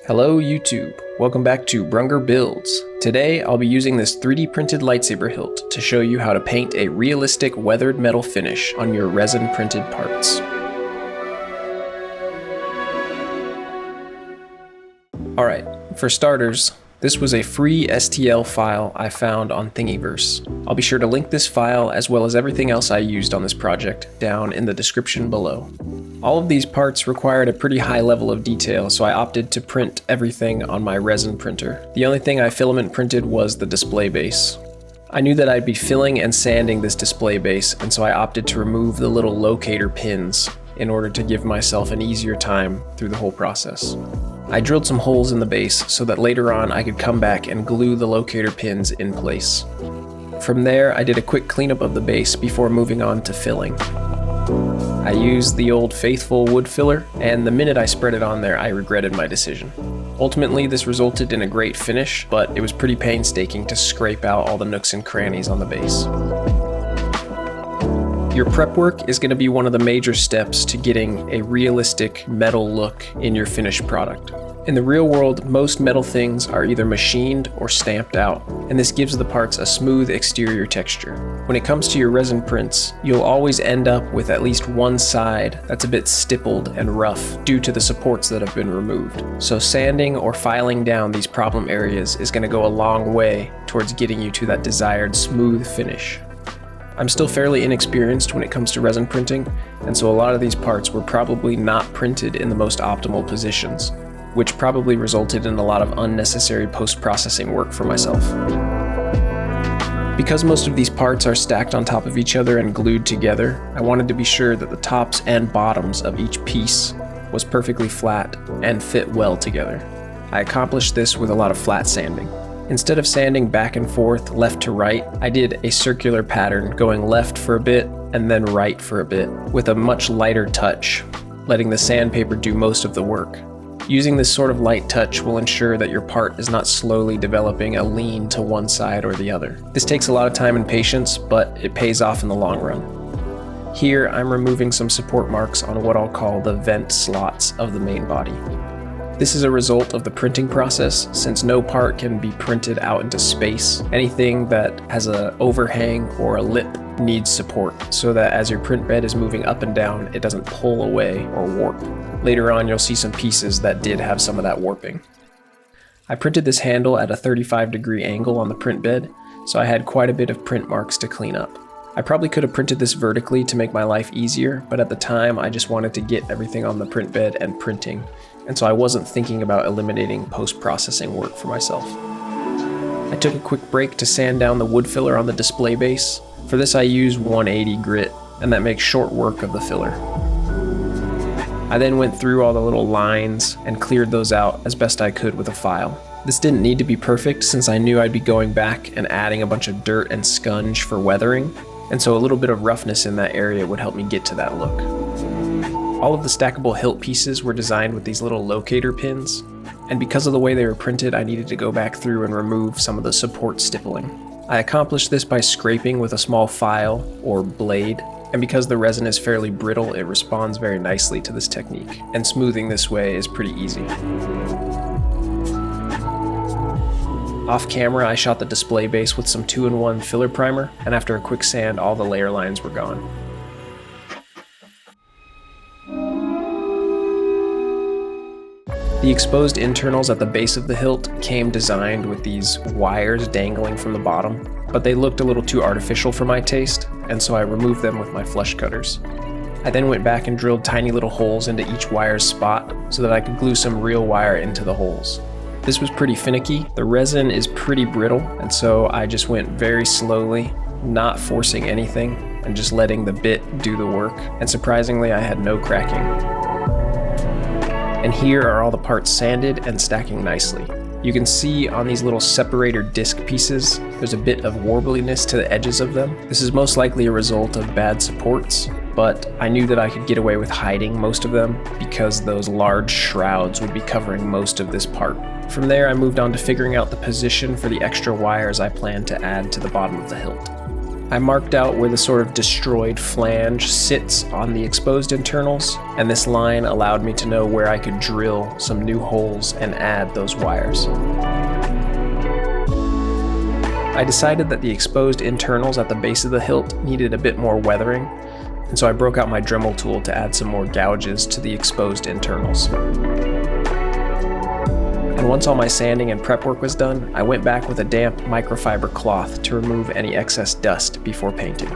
Hello YouTube, welcome back to Brunger Builds. Today I'll be using this 3D printed lightsaber hilt to show you how to paint a realistic weathered metal finish on your resin printed parts. Alright, for starters, this was a free STL file I found on Thingiverse. I'll be sure to link this file as well as everything else I used on this project down in the description below. All of these parts required a pretty high level of detail, so I opted to print everything on my resin printer. The only thing I filament printed was the display base. I knew that I'd be filling and sanding this display base, and so I opted to remove the little locator pins in order to give myself an easier time through the whole process. I drilled some holes in the base so that later on I could come back and glue the locator pins in place. From there, I did a quick cleanup of the base before moving on to filling. I used the old faithful wood filler, and the minute I spread it on there, I regretted my decision. Ultimately, this resulted in a great finish, but it was pretty painstaking to scrape out all the nooks and crannies on the base. Your prep work is going to be one of the major steps to getting a realistic metal look in your finished product. In the real world, most metal things are either machined or stamped out, and this gives the parts a smooth exterior texture. When it comes to your resin prints, you'll always end up with at least one side that's a bit stippled and rough due to the supports that have been removed. So sanding or filing down these problem areas is going to go a long way towards getting you to that desired smooth finish. I'm still fairly inexperienced when it comes to resin printing, and so a lot of these parts were probably not printed in the most optimal positions, which probably resulted in a lot of unnecessary post-processing work for myself. Because most of these parts are stacked on top of each other and glued together, I wanted to be sure that the tops and bottoms of each piece was perfectly flat and fit well together. I accomplished this with a lot of flat sanding. Instead of sanding back and forth, left to right, I did a circular pattern going left for a bit and then right for a bit, with a much lighter touch, letting the sandpaper do most of the work. Using this sort of light touch will ensure that your part is not slowly developing a lean to one side or the other. This takes a lot of time and patience, but it pays off in the long run. Here, I'm removing some support marks on what I'll call the vent slots of the main body. This is a result of the printing process, since no part can be printed out into space. Anything that has an overhang or a lip needs support, so that as your print bed is moving up and down, it doesn't pull away or warp. Later on, you'll see some pieces that did have some of that warping. I printed this handle at a 35-degree angle on the print bed, so I had quite a bit of print marks to clean up. I probably could have printed this vertically to make my life easier, but at the time I just wanted to get everything on the print bed and printing, and so I wasn't thinking about eliminating post-processing work for myself. I took a quick break to sand down the wood filler on the display base. For this I used 180 grit, and that makes short work of the filler. I then went through all the little lines and cleared those out as best I could with a file. This didn't need to be perfect since I knew I'd be going back and adding a bunch of dirt and scunge for weathering, and so a little bit of roughness in that area would help me get to that look. All of the stackable hilt pieces were designed with these little locator pins, and because of the way they were printed, I needed to go back through and remove some of the support stippling. I accomplished this by scraping with a small file or blade, and because the resin is fairly brittle, it responds very nicely to this technique, and smoothing this way is pretty easy. Off camera, I shot the display base with some 2-in-1 filler primer, and after a quick sand, all the layer lines were gone. The exposed internals at the base of the hilt came designed with these wires dangling from the bottom, but they looked a little too artificial for my taste, and so I removed them with my flush cutters. I then went back and drilled tiny little holes into each wire's spot so that I could glue some real wire into the holes. This was pretty finicky. The resin is pretty brittle, and so I just went very slowly, not forcing anything, and just letting the bit do the work, and surprisingly I had no cracking. And here are all the parts sanded and stacking nicely. You can see on these little separator disc pieces, there's a bit of warbliness to the edges of them. This is most likely a result of bad supports, but I knew that I could get away with hiding most of them because those large shrouds would be covering most of this part. From there, I moved on to figuring out the position for the extra wires I planned to add to the bottom of the hilt. I marked out where the sort of destroyed flange sits on the exposed internals, and this line allowed me to know where I could drill some new holes and add those wires. I decided that the exposed internals at the base of the hilt needed a bit more weathering, and so I broke out my Dremel tool to add some more gouges to the exposed internals. And once all my sanding and prep work was done, I went back with a damp microfiber cloth to remove any excess dust before painting.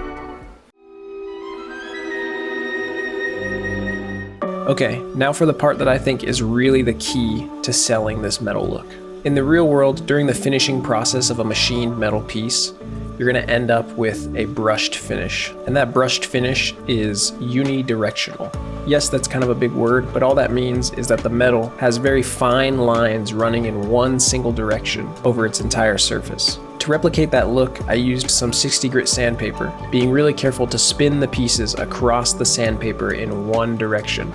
Okay, now for the part that I think is really the key to selling this metal look. In the real world, during the finishing process of a machined metal piece, you're going to end up with a brushed finish. And that brushed finish is unidirectional. Yes, that's kind of a big word, but all that means is that the metal has very fine lines running in one single direction over its entire surface. To replicate that look, I used some 60 grit sandpaper, being really careful to spin the pieces across the sandpaper in one direction,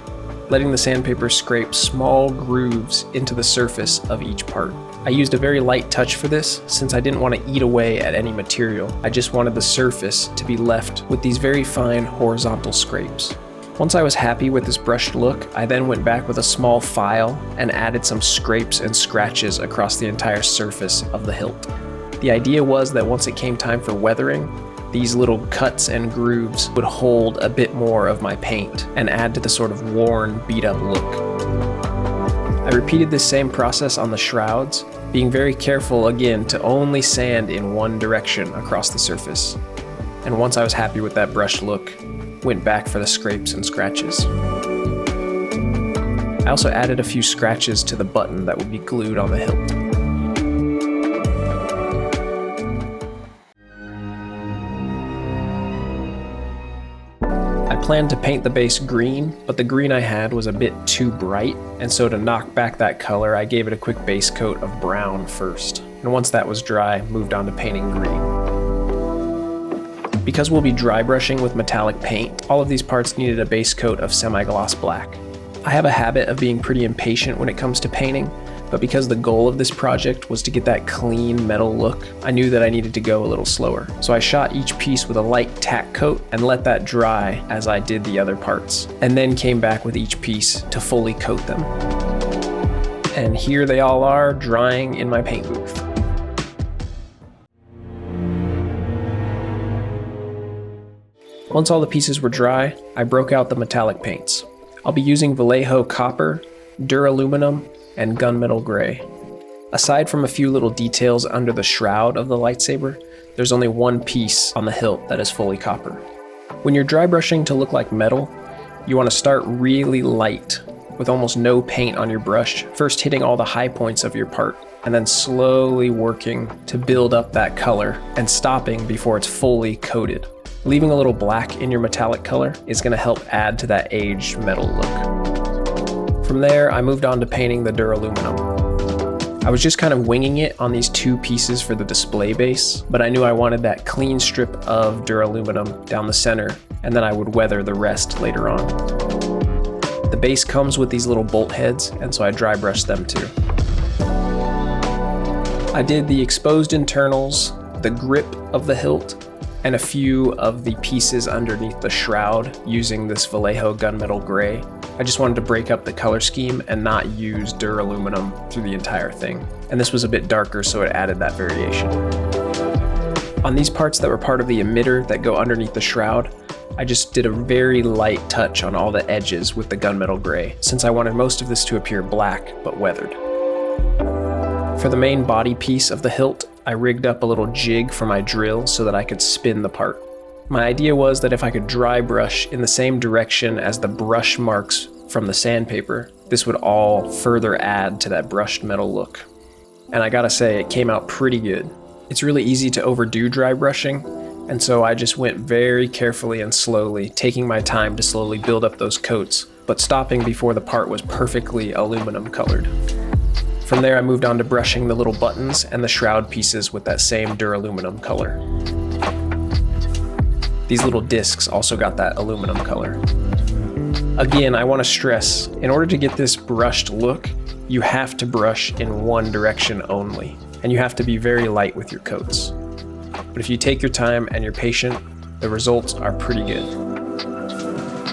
letting the sandpaper scrape small grooves into the surface of each part. I used a very light touch for this since I didn't want to eat away at any material. I just wanted the surface to be left with these very fine horizontal scrapes. Once I was happy with this brushed look, I then went back with a small file and added some scrapes and scratches across the entire surface of the hilt. The idea was that once it came time for weathering, these little cuts and grooves would hold a bit more of my paint and add to the sort of worn, beat-up look. I repeated this same process on the shrouds, being very careful again to only sand in one direction across the surface. And once I was happy with that brushed look, went back for the scrapes and scratches. I also added a few scratches to the button that would be glued on the hilt. I planned to paint the base green, but the green I had was a bit too bright, and so to knock back that color, I gave it a quick base coat of brown first. And once that was dry, moved on to painting green. Because we'll be dry brushing with metallic paint, all of these parts needed a base coat of semi-gloss black. I have a habit of being pretty impatient when it comes to painting, but because the goal of this project was to get that clean metal look, I knew that I needed to go a little slower. So I shot each piece with a light tack coat and let that dry as I did the other parts, and then came back with each piece to fully coat them. And here they all are, drying in my paint booth. Once all the pieces were dry, I broke out the metallic paints. I'll be using Vallejo Copper, Duraluminum, and Gunmetal Gray. Aside from a few little details under the shroud of the lightsaber, there's only one piece on the hilt that is fully copper. When you're dry brushing to look like metal, you want to start really light, with almost no paint on your brush, first hitting all the high points of your part, and then slowly working to build up that color and stopping before it's fully coated. Leaving a little black in your metallic color is going to help add to that aged metal look. From there, I moved on to painting the duraluminum. I was just kind of winging it on these two pieces for the display base, but I knew I wanted that clean strip of duraluminum down the center, and then I would weather the rest later on. The base comes with these little bolt heads, and so I dry brushed them too. I did the exposed internals, the grip of the hilt, and a few of the pieces underneath the shroud using this Vallejo Gunmetal Gray. I just wanted to break up the color scheme and not use duraluminum through the entire thing. And this was a bit darker, so it added that variation. On these parts that were part of the emitter that go underneath the shroud, I just did a very light touch on all the edges with the Gunmetal Gray, since I wanted most of this to appear black but weathered. For the main body piece of the hilt, I rigged up a little jig for my drill so that I could spin the part. My idea was that if I could dry brush in the same direction as the brush marks from the sandpaper, this would all further add to that brushed metal look. And I gotta say, it came out pretty good. It's really easy to overdo dry brushing, and so I just went very carefully and slowly, taking my time to slowly build up those coats, but stopping before the part was perfectly aluminum colored. From there, I moved on to brushing the little buttons and the shroud pieces with that same duraluminum color. These little discs also got that aluminum color. Again, I want to stress, in order to get this brushed look, you have to brush in one direction only, and you have to be very light with your coats. but if you take your time and you're patient, the results are pretty good.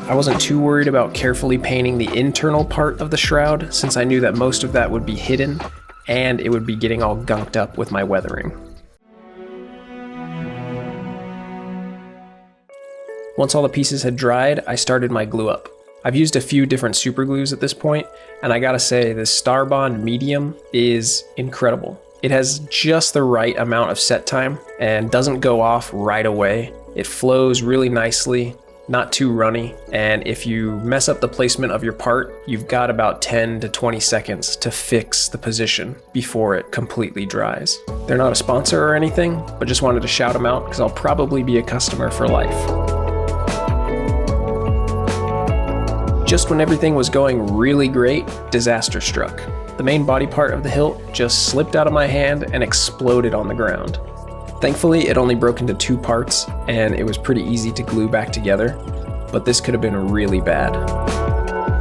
I wasn't too worried about carefully painting the internal part of the shroud, since I knew that most of that would be hidden and it would be getting all gunked up with my weathering. Once all the pieces had dried, I started my glue up. I've used a few different super glues at this point, and I gotta say, this Starbond Medium is incredible. It has just the right amount of set time and doesn't go off right away. It flows really nicely, not too runny, and if you mess up the placement of your part, you've got about 10 to 20 seconds to fix the position before it completely dries. They're not a sponsor or anything, but just wanted to shout them out because I'll probably be a customer for life. Just when everything was going really great, disaster struck. The main body part of the hilt just slipped out of my hand and exploded on the ground. Thankfully, it only broke into 2 parts, and it was pretty easy to glue back together, but this could have been really bad.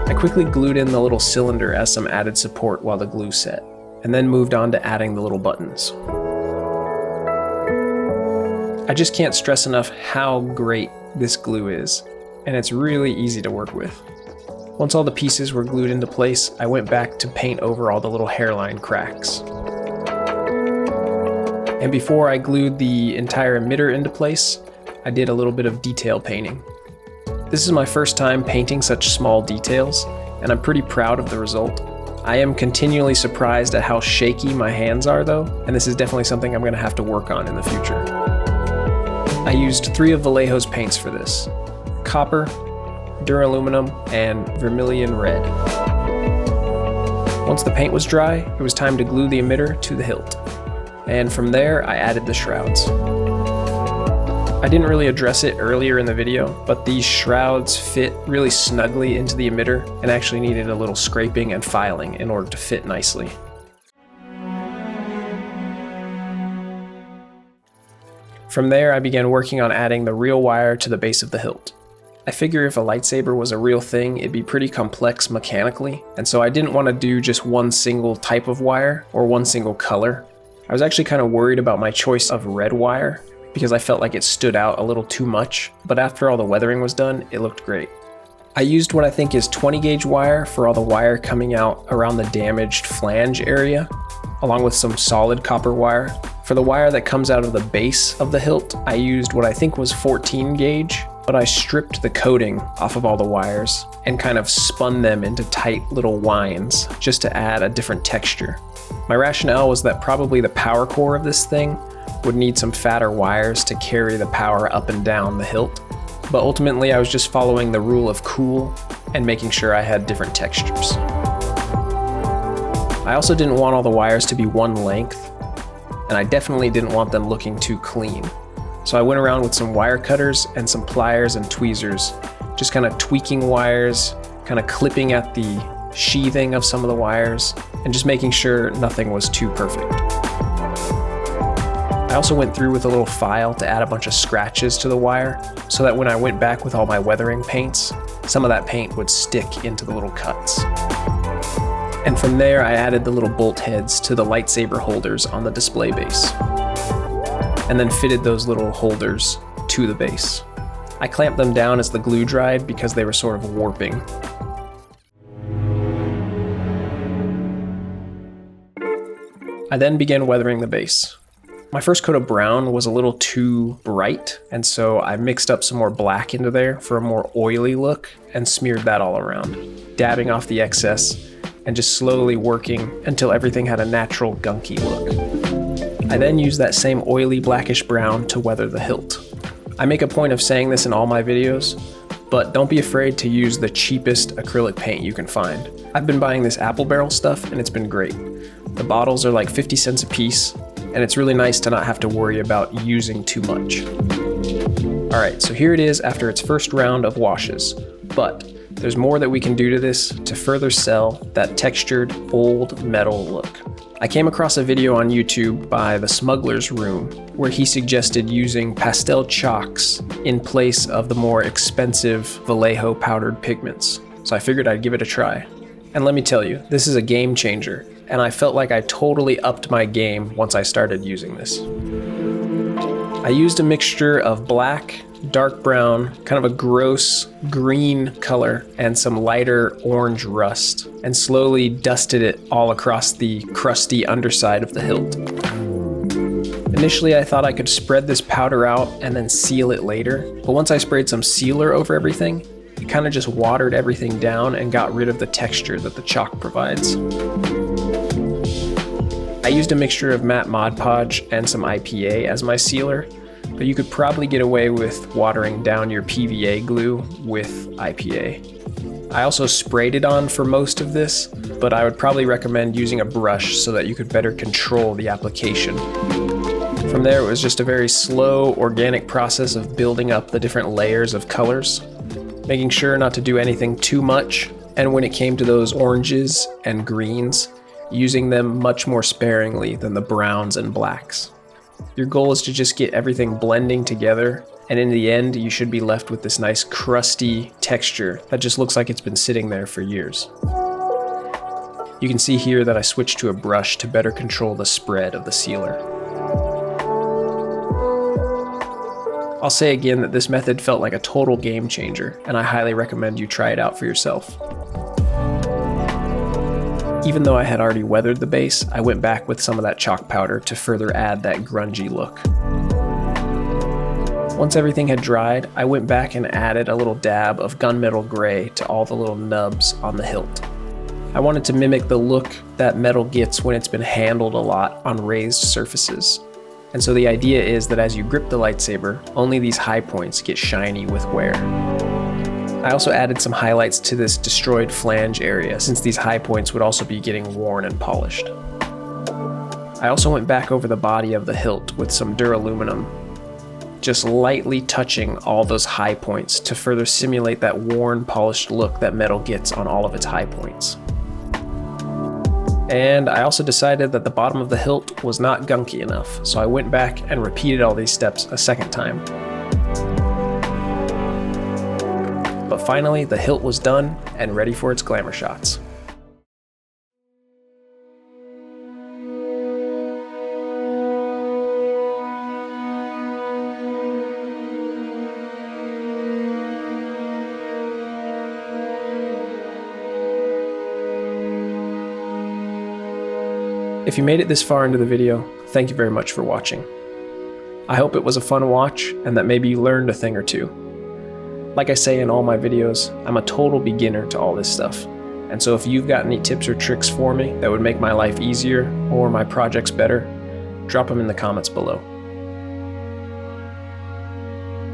I quickly glued in the little cylinder as some added support while the glue set, and then moved on to adding the little buttons. I just can't stress enough how great this glue is, and it's really easy to work with. Once all the pieces were glued into place, I went back to paint over all the little hairline cracks. And before I glued the entire emitter into place, I did a little bit of detail painting. This is my first time painting such small details, and I'm pretty proud of the result. I am continually surprised at how shaky my hands are though, and this is definitely something I'm gonna have to work on in the future. I used 3 of Vallejo's paints for this: copper, duraluminum, and vermilion red. Once the paint was dry, it was time to glue the emitter to the hilt. And from there, I added the shrouds. I didn't really address it earlier in the video, but these shrouds fit really snugly into the emitter and actually needed a little scraping and filing in order to fit nicely. From there, I began working on adding the real wire to the base of the hilt. I figure if a lightsaber was a real thing, it'd be pretty complex mechanically, and so I didn't want to do just one single type of wire or one single color. I was actually kind of worried about my choice of red wire because I felt like it stood out a little too much, but after all the weathering was done, it looked great. I used what I think is 20 gauge wire for all the wire coming out around the damaged flange area, along with some solid copper wire. For the wire that comes out of the base of the hilt, I used what I think was 14 gauge, but I stripped the coating off of all the wires and kind of spun them into tight little winds just to add a different texture. My rationale was that probably the power core of this thing would need some fatter wires to carry the power up and down the hilt, but ultimately I was just following the rule of cool and making sure I had different textures. I also didn't want all the wires to be one length, and I definitely didn't want them looking too clean. So I went around with some wire cutters and some pliers and tweezers, just kind of tweaking wires, kind of clipping at the sheathing of some of the wires, and just making sure nothing was too perfect. I also went through with a little file to add a bunch of scratches to the wire, so that when I went back with all my weathering paints, some of that paint would stick into the little cuts. And from there, I added the little bolt heads to the lightsaber holders on the display base, and then fitted those little holders to the base. I clamped them down as the glue dried because they were sort of warping. I then began weathering the base. My first coat of brown was a little too bright, and so I mixed up some more black into there for a more oily look and smeared that all around, dabbing off the excess and just slowly working until everything had a natural gunky look. I then used that same oily blackish brown to weather the hilt. I make a point of saying this in all my videos, but don't be afraid to use the cheapest acrylic paint you can find. I've been buying this apple barrel stuff and it's been great. The bottles are like 50 cents a piece, and it's really nice to not have to worry about using too much. Alright, so here it is after its first round of washes, but there's more that we can do to this to further sell that textured old metal look. I came across a video on YouTube by The Smuggler's Room where he suggested using pastel chalks in place of the more expensive Vallejo powdered pigments, so I figured I'd give it a try. And let me tell you, this is a game changer, and I felt like I totally upped my game once I started using this. I used a mixture of black, dark brown, kind of a gross green color, and some lighter orange rust, and slowly dusted it all across the crusty underside of the hilt. Initially, I thought I could spread this powder out and then seal it later, but once I sprayed some sealer over everything, it kind of just watered everything down and got rid of the texture that the chalk provides. I used a mixture of matte Mod Podge and some IPA as my sealer, but you could probably get away with watering down your PVA glue with IPA. I also sprayed it on for most of this, but I would probably recommend using a brush so that you could better control the application. From there, it was just a very slow, organic process of building up the different layers of colors, making sure not to do anything too much, and when it came to those oranges and greens, using them much more sparingly than the browns and blacks. Your goal is to just get everything blending together, and in the end, you should be left with this nice crusty texture that just looks like it's been sitting there for years. You can see here that I switched to a brush to better control the spread of the sealer. I'll say again that this method felt like a total game changer, and I highly recommend you try it out for yourself. Even though I had already weathered the base, I went back with some of that chalk powder to further add that grungy look. Once everything had dried, I went back and added a little dab of gunmetal gray to all the little nubs on the hilt. I wanted to mimic the look that metal gets when it's been handled a lot on raised surfaces. And so the idea is that as you grip the lightsaber, only these high points get shiny with wear. I also added some highlights to this destroyed flange area, since these high points would also be getting worn and polished. I also went back over the body of the hilt with some duraluminum, just lightly touching all those high points to further simulate that worn, polished look that metal gets on all of its high points. And I also decided that the bottom of the hilt was not gunky enough, so I went back and repeated all these steps a second time. But finally, the hilt was done and ready for its glamour shots. If you made it this far into the video, thank you very much for watching. I hope it was a fun watch and that maybe you learned a thing or two. Like I say in all my videos, I'm a total beginner to all this stuff, and so if you've got any tips or tricks for me that would make my life easier or my projects better, drop them in the comments below.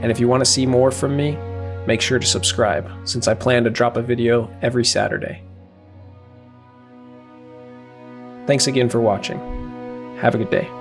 And if you want to see more from me, make sure to subscribe, since I plan to drop a video every Saturday. Thanks again for watching. Have a good day.